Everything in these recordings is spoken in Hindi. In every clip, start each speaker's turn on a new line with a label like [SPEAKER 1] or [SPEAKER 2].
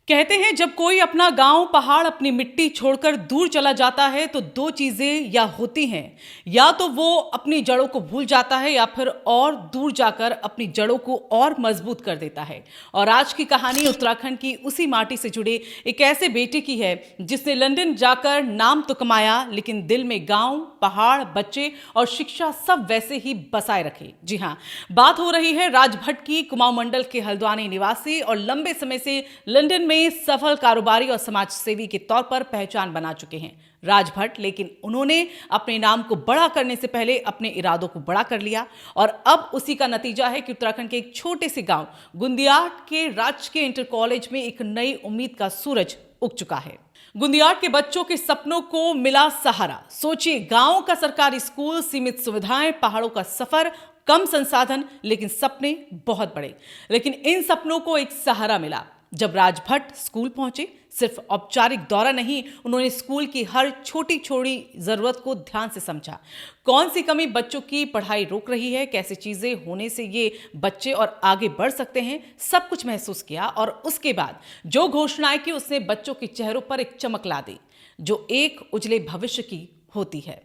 [SPEAKER 1] कहते हैं जब कोई अपना गांव पहाड़ अपनी मिट्टी छोड़कर दूर चला जाता है तो दो चीजें या होती हैं। या तो वो अपनी जड़ों को भूल जाता है या फिर और दूर जाकर अपनी जड़ों को और मजबूत कर देता है। और आज की कहानी उत्तराखंड की उसी माटी से जुड़े एक ऐसे बेटे की है जिसने लंदन जाकर नाम तो कमाया लेकिन दिल में गांव, पहाड़, बच्चे और शिक्षा सब वैसे ही बसाए रखे। जी हाँ, बात हो रही है राजभट्ट की। कुमाऊं मंडल के हल्द्वानी निवासी और लंबे समय से लंदन में सफल कारोबारी और समाज सेवी के तौर पर पहचान बना चुके हैं राजभट्ट। लेकिन उन्होंने अपने नाम को बड़ा करने से पहले अपने इरादों को बड़ा कर लिया और अब उसी का नतीजा है कि उत्तराखंड के एक छोटे से गांव गुंदियाट के राजकीय इंटर कॉलेज में एक नई उम्मीद का सूरज उग चुका है। गुंदियाट के बच्चों के सपनों को मिला सहारा। सोचिए, गांव का सरकारी स्कूल, सीमित सुविधाएं, पहाड़ों का सफर, कम संसाधन, लेकिन सपने बहुत बड़े। लेकिन इन सपनों को एक सहारा मिला जब राजभट्ट स्कूल पहुंचे। सिर्फ औपचारिक दौरा नहीं, उन्होंने स्कूल की हर छोटी छोटी जरूरत को ध्यान से समझा। कौन सी कमी बच्चों की पढ़ाई रोक रही है, कैसी चीजें होने से ये बच्चे और आगे बढ़ सकते हैं, सब कुछ महसूस किया। और उसके बाद जो घोषणाएं की, उसने बच्चों के चेहरों पर एक चमक ला दी जो एक उजले भविष्य की होती है।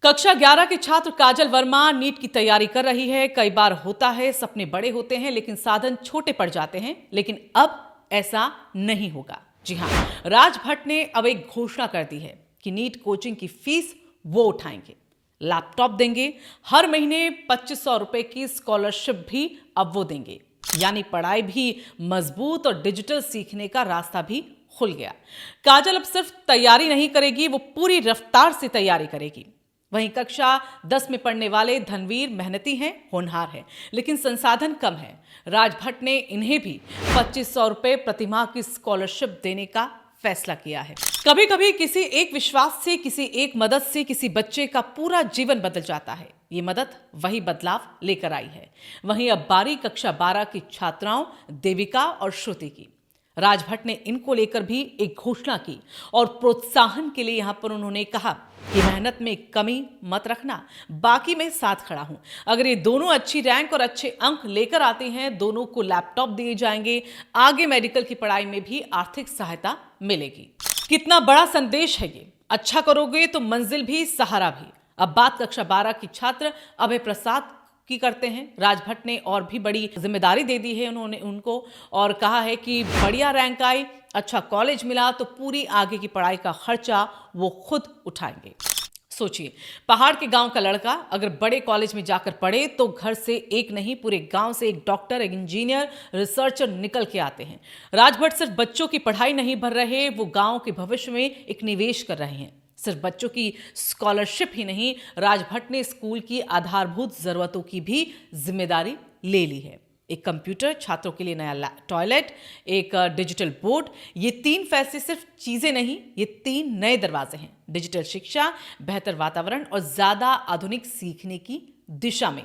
[SPEAKER 1] कक्षा 11 के छात्र काजल वर्मा नीट की तैयारी कर रही है। कई बार होता है, सपने बड़े होते हैं लेकिन साधन छोटे पड़ जाते हैं। लेकिन अब ऐसा नहीं होगा। जी हाँ, राजभट्ट ने अब एक घोषणा कर दी है कि नीट कोचिंग की फीस वो उठाएंगे, लैपटॉप देंगे, हर महीने 2500 रुपए की स्कॉलरशिप भी अब वो देंगे। यानी पढ़ाई भी मजबूत और डिजिटल सीखने का रास्ता भी खुल गया। काजल अब सिर्फ तैयारी नहीं करेगी, वो पूरी रफ्तार से तैयारी करेगी। वहीं कक्षा 10 में पढ़ने वाले धनवीर मेहनती हैं, होनहार हैं, लेकिन संसाधन कम है। राजभट्ट ने इन्हें भी 2500 रुपए प्रतिमाह की स्कॉलरशिप देने का फैसला किया है। कभी कभी किसी एक विश्वास से, किसी एक मदद से किसी बच्चे का पूरा जीवन बदल जाता है। ये मदद वही बदलाव लेकर आई है। वहीं अब बारी कक्षा 12 की छात्राओं देविका और श्रुति की। राजभट्ट ने इनको लेकर भी एक घोषणा की और प्रोत्साहन के लिए यहां पर उन्होंने कहा कि मेहनत में कमी मत रखना, बाकी मैं साथ खड़ा हूं। अगर ये दोनों अच्छी रैंक और अच्छे अंक लेकर आते हैं, दोनों को लैपटॉप दिए जाएंगे, आगे मेडिकल की पढ़ाई में भी आर्थिक सहायता मिलेगी। कितना बड़ा संदेश है ये। अच्छा करोगे तो मंजिल भी, सहारा भी। अब बात कक्षा 12 की छात्र अभय प्रसाद की करते हैं। राजभट्ट ने और भी बड़ी जिम्मेदारी दे दी है उन्होंने उनको और कहा है कि बढ़िया रैंक आई, अच्छा कॉलेज मिला तो पूरी आगे की पढ़ाई का खर्चा वो खुद उठाएंगे। सोचिए, पहाड़ के गांव का लड़का अगर बड़े कॉलेज में जाकर पढ़े तो घर से एक नहीं, पूरे गांव से एक डॉक्टर, एक इंजीनियर, रिसर्चर निकल के आते हैं। राजभट्ट सिर्फ बच्चों की पढ़ाई नहीं भर रहे, वो गांव के भविष्य में एक निवेश कर रहे हैं। सिर्फ बच्चों की स्कॉलरशिप ही नहीं, राजभट्ट ने स्कूल की आधारभूत जरूरतों की भी जिम्मेदारी ले ली है। एक कंप्यूटर, छात्रों के लिए नया टॉयलेट, एक डिजिटल बोर्ड। ये 3 फैसले सिर्फ चीजें नहीं, ये 3 नए दरवाजे हैं डिजिटल शिक्षा, बेहतर वातावरण और ज्यादा आधुनिक सीखने की दिशा में।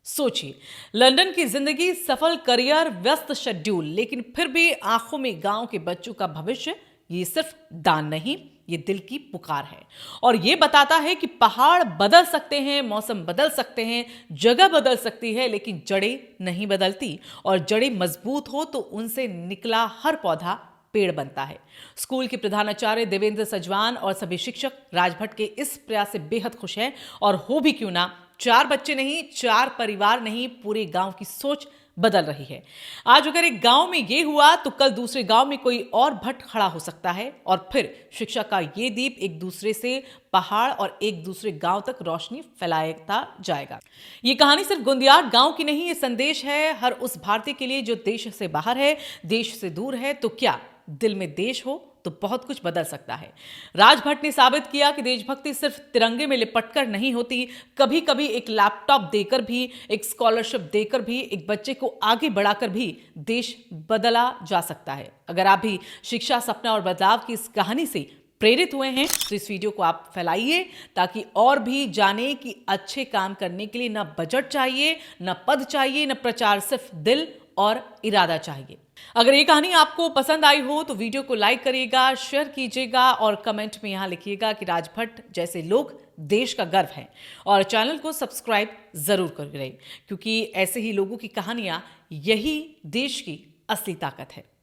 [SPEAKER 1] सोचिए, लंदन की जिंदगी, सफल करियर, व्यस्त शेड्यूल, लेकिन फिर भी आंखों में गांव के बच्चों का भविष्य। ये सिर्फ दान नहीं, ये दिल की पुकार है और ये बताता है कि पहाड़ बदल सकते हैं, मौसम बदल सकते हैं, जगह बदल सकती है, लेकिन जड़ें नहीं बदलती। और जड़ें मजबूत हो तो उनसे निकला हर पौधा पेड़ बनता है। स्कूल के प्रधानाचार्य देवेंद्र सजवान और सभी शिक्षक राजभट्ट के इस प्रयास से बेहद खुश हैं। और हो भी क्यों ना, 4 बच्चे नहीं, 4 परिवार नहीं, पूरे गांव की सोच बदल रही है। आज अगर एक गांव में ये हुआ तो कल दूसरे गांव में कोई और भट्ट खड़ा हो सकता है और फिर शिक्षा का ये दीप एक दूसरे से पहाड़ और एक दूसरे गांव तक रोशनी फैलाता जाएगा। ये कहानी सिर्फ गुंदियाट गांव की नहीं, ये संदेश है हर उस भारतीय के लिए जो देश से बाहर है, देश से दूर है। तो क्या दिल में देश हो तो बहुत कुछ बदल सकता है। राजभट्ट ने साबित किया कि देशभक्ति सिर्फ तिरंगे में लिपटकर नहीं होती। कभी कभी एक लैपटॉप देकर भी, एक स्कॉलरशिप देकर भी, एक बच्चे को आगे बढ़ाकर भी देश बदला जा सकता है। अगर आप भी शिक्षा, सपना और बदलाव की इस कहानी से प्रेरित हुए हैं तो इस वीडियो को आप फैलाइए ताकि और भी जाने कि अच्छे काम करने के लिए ना बजट चाहिए, ना पद चाहिए, ना प्रचार, सिर्फ दिल और इरादा चाहिए। अगर ये कहानी आपको पसंद आई हो तो वीडियो को लाइक करिएगा, शेयर कीजिएगा और कमेंट में यहाँ लिखिएगा कि राजभट्ट जैसे लोग देश का गर्व हैं। और चैनल को सब्सक्राइब जरूर करें क्योंकि ऐसे ही लोगों की कहानियां, यही देश की असली ताकत है।